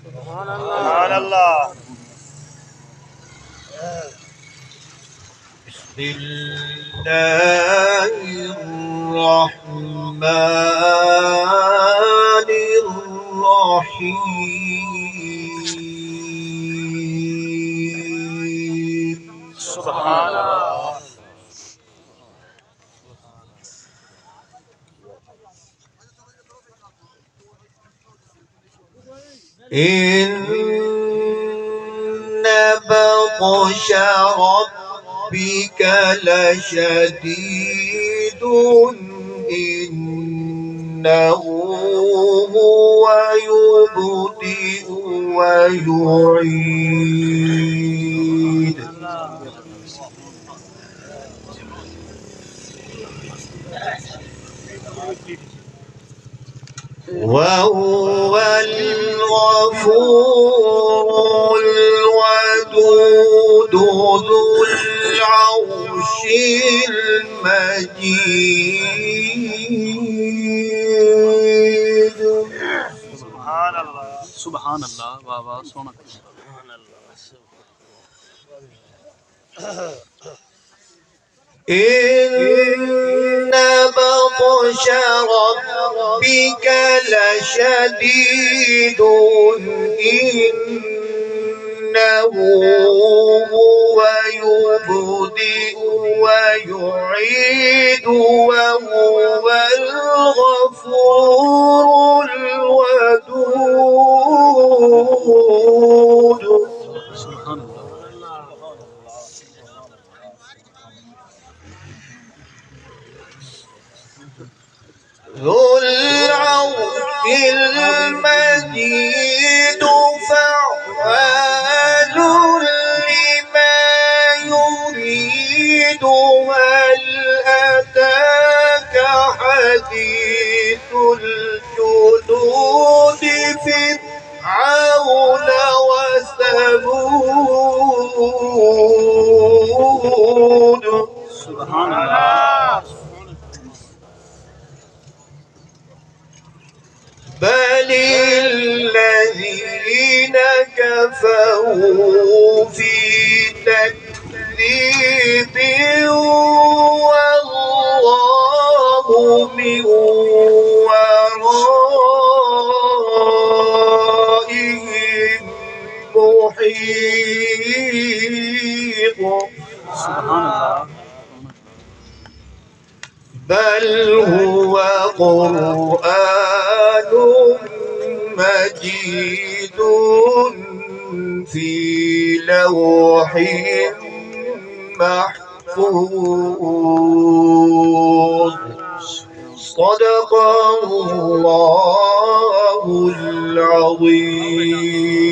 سبحان الله. بسم الله الرحمن الرحيم. سبحان الله. إن بطش ربك لشديد إنه هو يبدئ ويعيد وهو الغفور الودود ذو العرش المجيد. سبحان الله. سبحان الله. بابا سونا. سبحان الله. إن بطش ربك لشديد إنه هو يبدئ ويعيد وهو الغفور الودود. سبحان الله. ذو العرش المجيد فعال لما يريد. هل أتاك حديث الجنود فرعون وثمود. سبحان الله. بل الذين كفروا في تكذيب والله من ورائهم محيط. سبحان الله. بل هو قرآن مجيد في لوح محفوظ. صدق الله العظيم.